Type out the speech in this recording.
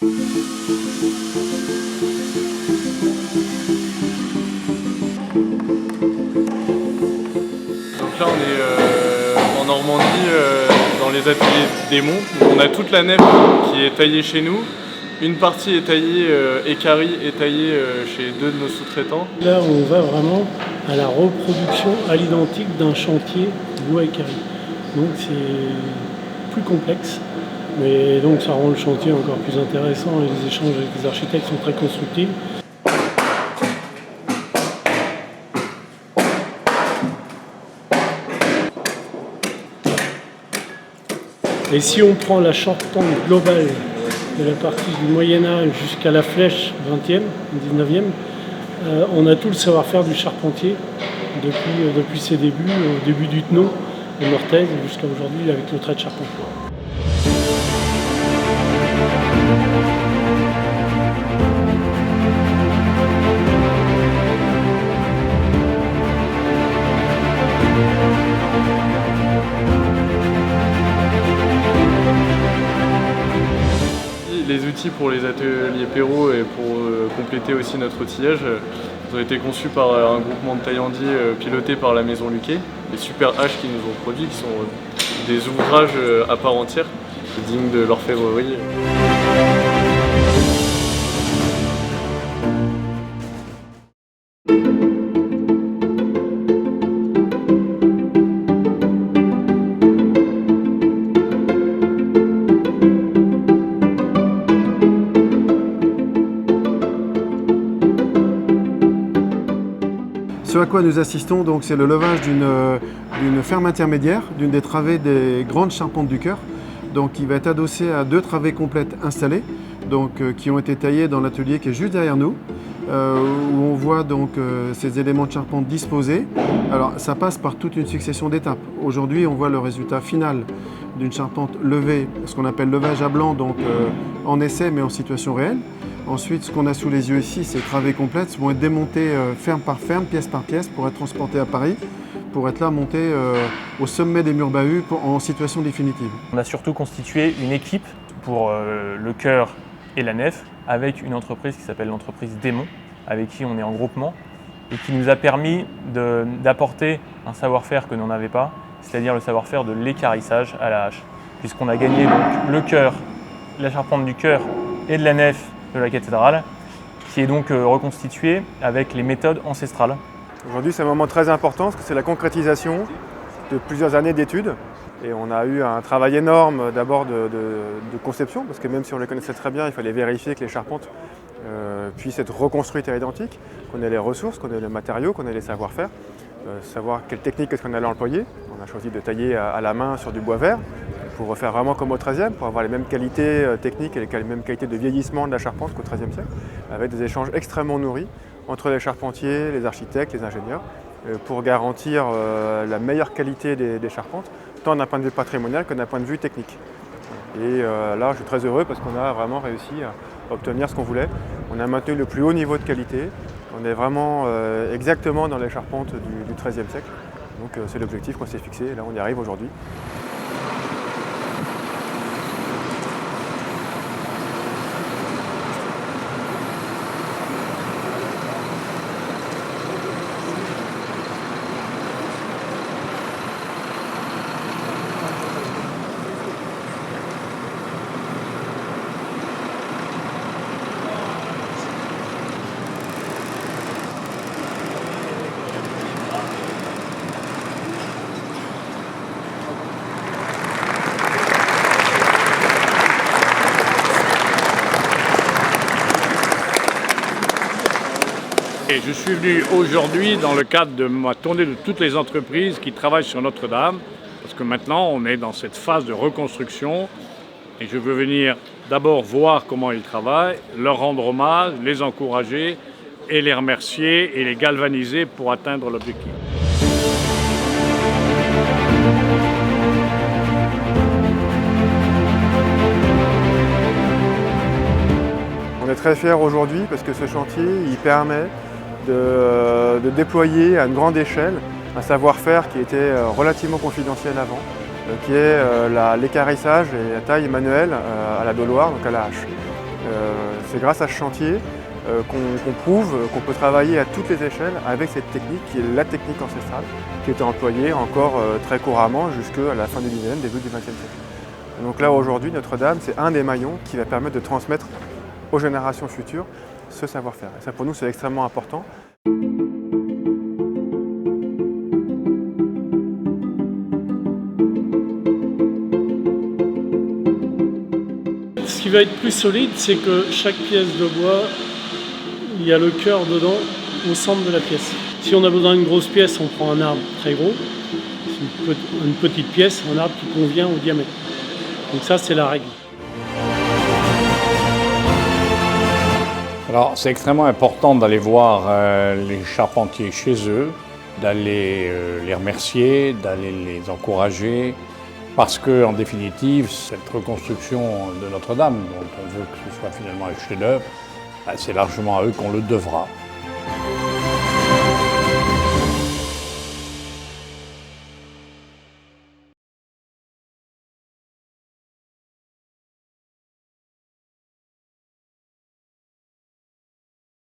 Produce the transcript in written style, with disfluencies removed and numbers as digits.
Donc là on est en Normandie, dans les ateliers d'Aimont. On a toute la nef qui est taillée chez nous. Une partie est taillée, équarrie est taillée chez deux de nos sous-traitants. Là on va vraiment à la reproduction à l'identique d'un chantier bois équarri. Donc c'est plus complexe, mais donc ça rend le chantier encore plus intéressant et les échanges avec les architectes sont très constructifs. Et si on prend la charpente globale de la partie du Moyen-Âge jusqu'à la flèche 20e, 19e, on a tout le savoir-faire du charpentier depuis ses débuts, au début du Tenon, de Mortaise, jusqu'à aujourd'hui avec le trait de charpente. Les outils pour les ateliers Perrault et pour compléter aussi notre outillage ont été conçus par un groupement de taillandiers piloté par la maison Luquet. Les super haches qu'ils nous ont produits, qui sont des ouvrages à part entière, dignes de l'orfèvrerie. Ce à quoi nous assistons, donc, c'est le levage d'une ferme intermédiaire, d'une des travées des grandes charpentes du chœur, donc qui va être adossée à deux travées complètes installées, donc qui ont été taillées dans l'atelier qui est juste derrière nous, où on voit donc ces éléments de charpente disposés. Alors ça passe par toute une succession d'étapes. Aujourd'hui, on voit le résultat final d'une charpente levée, ce qu'on appelle levage à blanc, donc en essai mais en situation réelle. Ensuite, ce qu'on a sous les yeux ici, ces travées complètes vont être démontées ferme par ferme, pièce par pièce, pour être transportées à Paris, pour être là montées au sommet des murs bahus en situation définitive. On a surtout constitué une équipe pour le chœur et la nef, avec une entreprise qui s'appelle l'entreprise Démon, avec qui on est en groupement, et qui nous a permis d'apporter un savoir-faire que l'on n'avait pas, c'est-à-dire le savoir-faire de l'équarrissage à la hache, puisqu'on a gagné donc le chœur, la charpente du chœur et de la nef de la cathédrale, qui est donc reconstituée avec les méthodes ancestrales. Aujourd'hui, c'est un moment très important parce que c'est la concrétisation de plusieurs années d'études. Et on a eu un travail énorme d'abord de conception, parce que même si on les connaissait très bien, il fallait vérifier que les charpentes puissent être reconstruites à l'identique, qu'on ait les ressources, qu'on ait les matériaux, qu'on ait les savoir-faire, savoir quelle technique est-ce qu'on allait employer. On a choisi de tailler à la main sur du bois vert, pour refaire vraiment comme au XIIIe, pour avoir les mêmes qualités techniques et les mêmes qualités de vieillissement de la charpente qu'au XIIIe siècle, avec des échanges extrêmement nourris entre les charpentiers, les architectes, les ingénieurs, pour garantir la meilleure qualité des charpentes, tant d'un point de vue patrimonial que d'un point de vue technique. Et là, je suis très heureux parce qu'on a vraiment réussi à obtenir ce qu'on voulait. On a maintenu le plus haut niveau de qualité. On est vraiment exactement dans les charpentes du XIIIe siècle. Donc c'est l'objectif qu'on s'est fixé et là on y arrive aujourd'hui. Et je suis venu aujourd'hui dans le cadre de ma tournée de toutes les entreprises qui travaillent sur Notre-Dame, parce que maintenant on est dans cette phase de reconstruction et je veux venir d'abord voir comment ils travaillent, leur rendre hommage, les encourager et les remercier et les galvaniser pour atteindre l'objectif. On est très fiers aujourd'hui parce que ce chantier il permet de déployer à une grande échelle un savoir-faire qui était relativement confidentiel avant, qui est l'équarrissage et la taille manuelle à la doloire, donc à la hache. C'est grâce à ce chantier qu'on prouve qu'on peut travailler à toutes les échelles avec cette technique qui est la technique ancestrale, qui était employée encore très couramment jusqu'à la fin du 19e, début du 20e siècle. Donc là aujourd'hui, Notre-Dame, c'est un des maillons qui va permettre de transmettre aux générations futures ce savoir-faire. Et ça pour nous, c'est extrêmement important. Ce qui va être plus solide, c'est que chaque pièce de bois, il y a le cœur dedans au centre de la pièce. Si on a besoin d'une grosse pièce, on prend un arbre très gros. Une petite pièce, un arbre qui convient au diamètre. Donc ça, c'est la règle. Alors, c'est extrêmement important d'aller voir les charpentiers chez eux, d'aller les remercier, d'aller les encourager, parce que, en définitive, cette reconstruction de Notre-Dame, dont on veut que ce soit finalement un chef-d'œuvre, c'est largement à eux qu'on le devra.